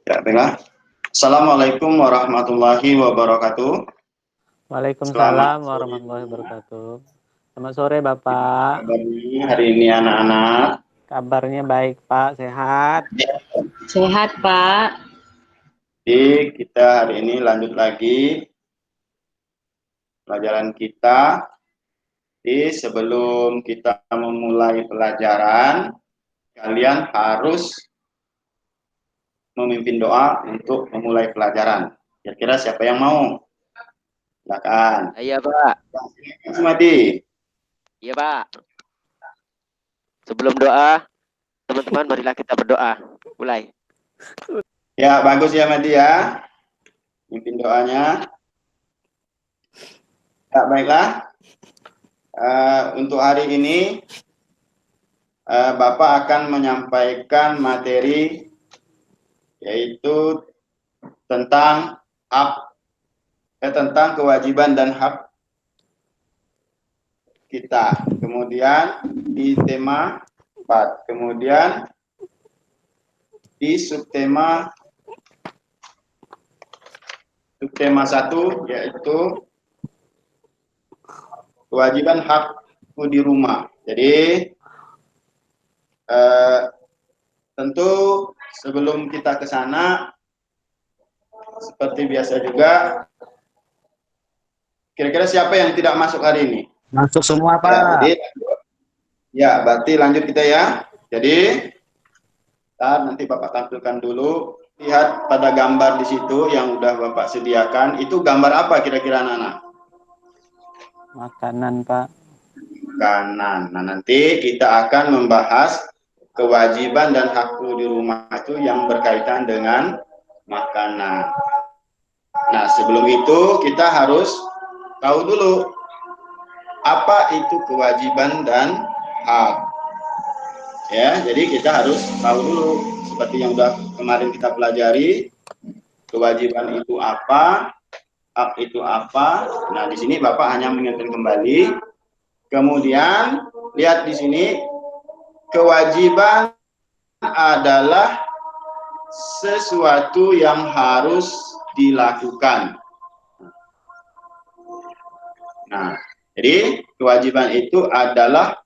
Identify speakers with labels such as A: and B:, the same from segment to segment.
A: Ya, baiklah. Assalamualaikum warahmatullahi wabarakatuh. Selamat
B: Waalaikumsalam
A: sore.
B: warahmatullahi wabarakatuh. Selamat sore Bapak.
A: Kabar nih hari ini anak-anak.
B: Kabarnya baik Pak, sehat.
C: Sehat, Pak.
A: Jadi kita hari ini lanjut lagi pelajaran kita. Jadi sebelum kita memulai pelajaran, kalian harus memimpin doa untuk memulai pelajaran. Kira-kira siapa yang mau? Silakan.
D: Iya, Pak.
A: Mas Madi.
D: Iya, Pak. Sebelum doa, teman-teman marilah kita berdoa. Mulai.
A: Ya, bagus ya Madi ya. Mimpin doanya. Ya, baiklah. Untuk hari ini Bapak akan menyampaikan materi yaitu tentang tentang kewajiban dan hak kita. Kemudian di tema 4. Kemudian di subtema 1 yaitu kewajiban hakku di rumah. Jadi tentu sebelum kita ke sana, seperti biasa juga, kira-kira siapa yang tidak masuk hari ini?
E: Masuk semua, Pak.
A: Ya, jadi, berarti lanjut kita ya. Jadi, nanti Bapak tampilkan dulu. Lihat pada gambar di situ yang udah Bapak sediakan. Itu gambar apa kira-kira anak-anak?
B: Makanan Pak.
A: Makanan. Nah, nanti kita akan membahas kewajiban dan hakku di rumah itu yang berkaitan dengan makanan. Nah, sebelum itu kita harus tahu dulu apa itu kewajiban dan hak. Ya, jadi kita harus tahu dulu seperti yang sudah kemarin kita pelajari, kewajiban itu apa, hak itu apa. Nah, di sini Bapak hanya mengingatkan kembali. Kemudian lihat di sini, kewajiban adalah sesuatu yang harus dilakukan. Nah, jadi kewajiban itu adalah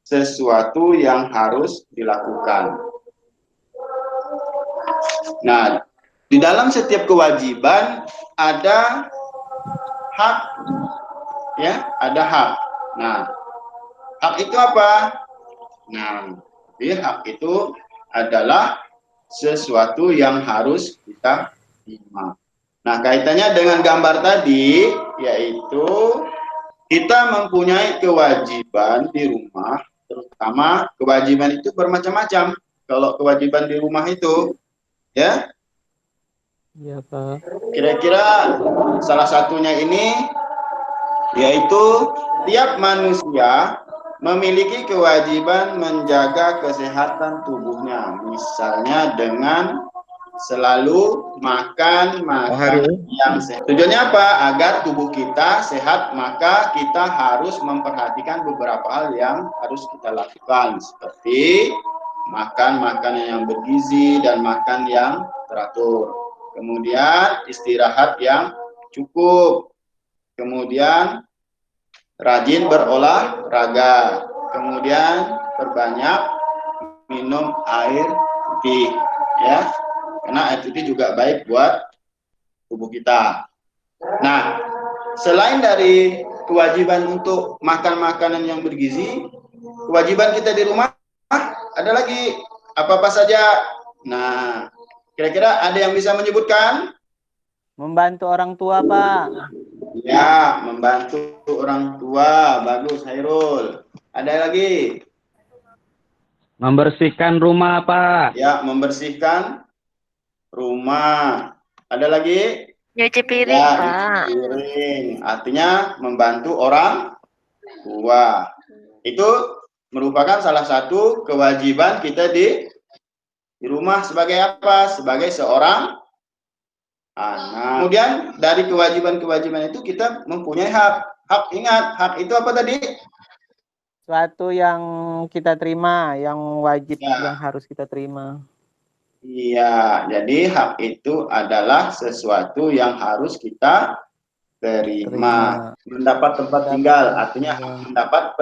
A: sesuatu yang harus dilakukan. Nah, di dalam setiap kewajiban ada hak, ya, ada hak. Nah, hak itu apa? Nah, jadi hak itu adalah sesuatu yang harus kita terima. Nah, kaitannya dengan gambar tadi, yaitu kita mempunyai kewajiban di rumah, terutama kewajiban itu bermacam-macam. Kalau kewajiban di rumah itu, ya,
B: Iya Pak.
A: kira-kira salah satunya ini, yaitu tiap manusia memiliki kewajiban menjaga kesehatan tubuhnya, misalnya dengan selalu makan makanan yang sehat. Tujuannya apa? Agar tubuh kita sehat, maka kita harus memperhatikan beberapa hal yang harus kita lakukan, seperti makan makanan yang bergizi dan makan yang teratur. Kemudian istirahat yang cukup. Kemudian rajin berolahraga. Kemudian perbanyak minum air putih, ya. Karena air putih juga baik buat tubuh kita. Nah, selain dari kewajiban untuk makan makanan yang bergizi, kewajiban kita di rumah ada lagi apa-apa saja. Nah, kira-kira ada yang bisa menyebutkan?
B: Membantu orang tua Pak.
A: Ya, membantu orang tua. Bagus, Hairul. Ada lagi?
E: Membersihkan rumah, Pak.
A: Ya, membersihkan rumah. Ada lagi?
C: Nyuci piring,
A: Ya,
C: Pak.
A: nyuci piring. Artinya membantu orang tua. Itu merupakan salah satu kewajiban kita di rumah sebagai apa? Sebagai seorang anak. Kemudian dari kewajiban-kewajiban itu kita mempunyai hak. Hak, ingat, hak itu apa tadi?
B: Suatu yang kita terima, yang wajib,
A: Ya.
B: yang harus kita terima.
A: Iya, jadi hak itu adalah sesuatu yang harus kita terima. Mendapat tempat tinggal, artinya mendapat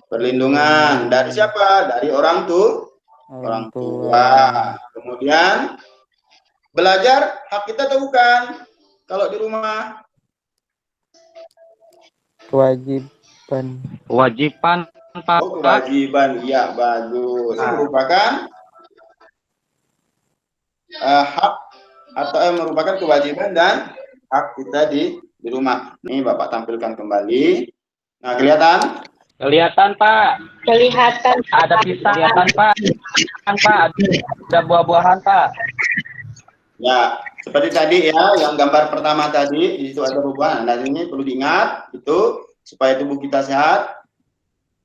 A: perlindungan. Dari siapa? Dari orang tua. Kemudian belajar hak kita atau bukan? Kalau di rumah
B: Kewajiban.
E: Kewajiban, Pak.
A: oh, kewajiban, iya bagus. Ini merupakan hak atau merupakan kewajiban dan hak kita di rumah. Ini Bapak tampilkan kembali. Nah, kelihatan?
E: Kelihatan, Pak.
C: Kelihatan.
E: Ada pisang. Kelihatan, Pak. Pak. Ada buah-buahan, Pak.
A: Ya, seperti tadi ya, yang gambar pertama tadi, di situ ada buah-buahan. Nah, ini perlu diingat, itu supaya tubuh kita sehat,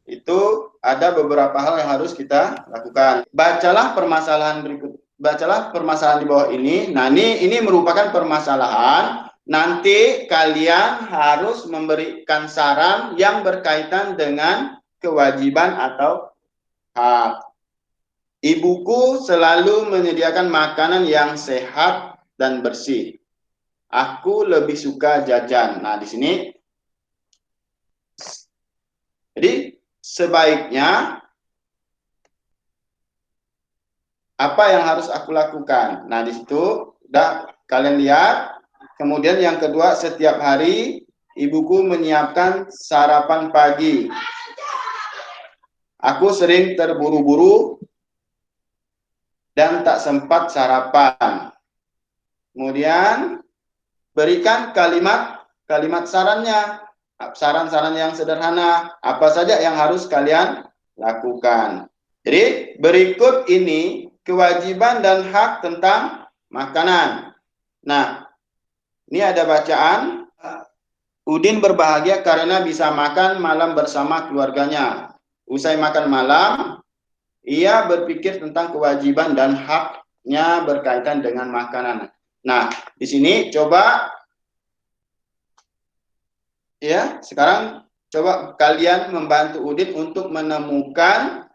A: itu ada beberapa hal yang harus kita lakukan. Bacalah permasalahan berikut. Bacalah permasalahan di bawah ini. Nah, ini merupakan permasalahan. Nanti kalian harus memberikan saran yang berkaitan dengan kewajiban atau hak. Ibuku selalu menyediakan makanan yang sehat dan bersih. Aku lebih suka jajan. Nah, di sini jadi sebaiknya apa yang harus aku lakukan? Nah, di situ udah kalian lihat. Kemudian yang kedua, setiap hari ibuku menyiapkan sarapan pagi. Aku sering terburu-buru dan tak sempat sarapan. Kemudian berikan kalimat sarannya. Saran-saran yang sederhana. Apa saja yang harus kalian lakukan. Jadi berikut ini kewajiban dan hak tentang makanan. Nah, ini ada bacaan. Udin berbahagia karena bisa makan malam bersama keluarganya. Usai makan malam, ia berpikir tentang kewajiban dan haknya berkaitan dengan makanan. Nah, di sini coba ya, sekarang coba kalian membantu Udin untuk menemukan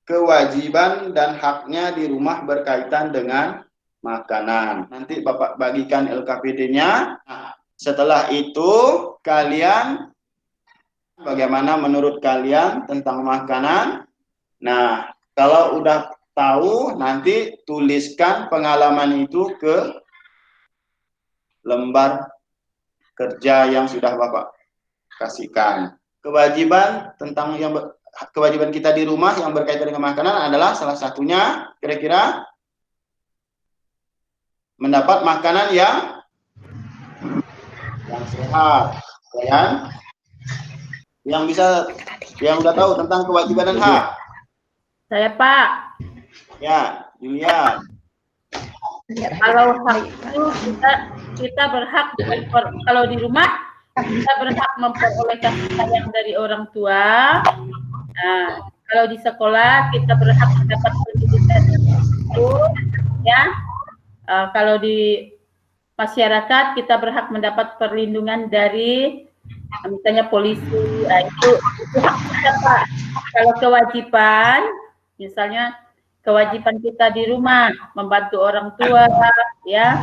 A: kewajiban dan haknya di rumah berkaitan dengan makanan. Nanti Bapak bagikan LKPD-nya. Nah, setelah itu kalian bagaimana menurut kalian tentang makanan? Nah, kalau udah tahu nanti tuliskan pengalaman itu ke lembar kerja yang sudah Bapak kasihkan. Kewajiban tentang kewajiban kita di rumah yang berkaitan dengan makanan adalah salah satunya kira-kira mendapat makanan yang sehat, ya. Yang udah tahu tentang kewajiban dan hak.
F: Saya, Pak.
A: Ya, Julia.
F: Kalau hak itu kita berhak kalau di rumah kita berhak memperoleh kasih sayang dari orang tua. Nah, kalau di sekolah kita berhak mendapat pendidikan itu, ya. Kalau di masyarakat kita berhak mendapat perlindungan dari misalnya polisi. Nah, itu hak kita, Pak. Kalau kewajiban, misalnya kewajiban kita di rumah membantu orang tua, ya.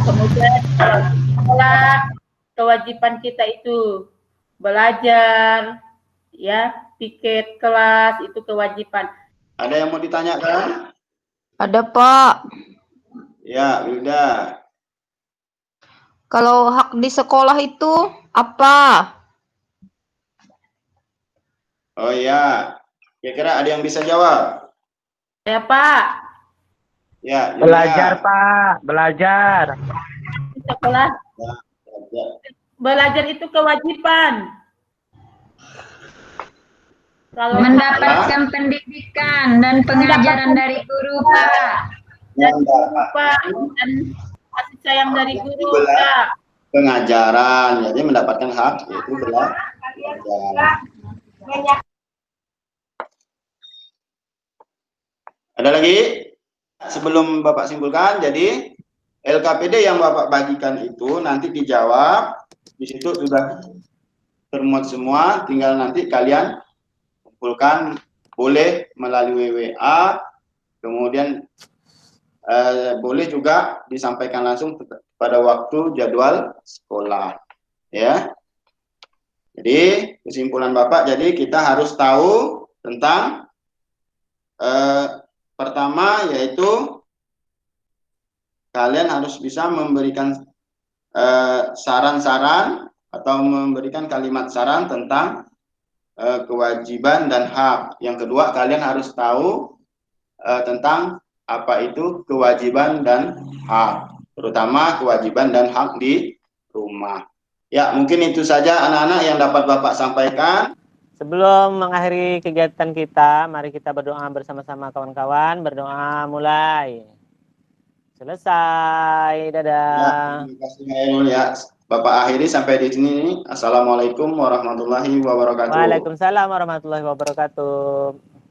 F: Kemudian kalau di sekolah kewajiban kita itu belajar, ya, piket kelas itu kewajiban.
A: Ada yang mau ditanyakan?
C: Ada, Pak.
A: Ya, Wilda.
C: Kalau hak di sekolah itu apa?
A: Oh ya, kira-kira ada yang bisa jawab?
F: Ya, Pak.
A: Ya, Julia.
E: Belajar, Pak. Belajar.
F: Di sekolah belajar itu kewajiban. Kalau
G: Mendapatkan pendidikan dan pengajaran dari guru, Pak.
F: Dan kasih sayang dari guru, Pak.
A: Pengajaran, jadi mendapatkan hak yaitu belajar. Ada lagi? Sebelum Bapak simpulkan, jadi LKPD yang Bapak bagikan itu nanti dijawab, di situ sudah termuat semua, tinggal nanti kalian kumpulkan, boleh melalui WA Kemudian boleh juga disampaikan langsung pada waktu jadwal sekolah, ya. Jadi kesimpulan Bapak, jadi kita harus tahu tentang pertama yaitu kalian harus bisa memberikan saran-saran atau memberikan kalimat saran tentang kewajiban dan hak. Yang kedua, kalian harus tahu tentang apa itu kewajiban dan hak, terutama kewajiban dan hak di rumah. Ya, mungkin itu saja anak-anak yang dapat Bapak sampaikan.
H: Sebelum mengakhiri kegiatan kita, mari kita berdoa bersama-sama kawan-kawan. Berdoa mulai. Selesai. Dadah.
A: Ya, terima kasih Hairul ya. Bapak akhiri sampai di sini. Assalamualaikum warahmatullahi wabarakatuh.
H: Waalaikumsalam warahmatullahi wabarakatuh.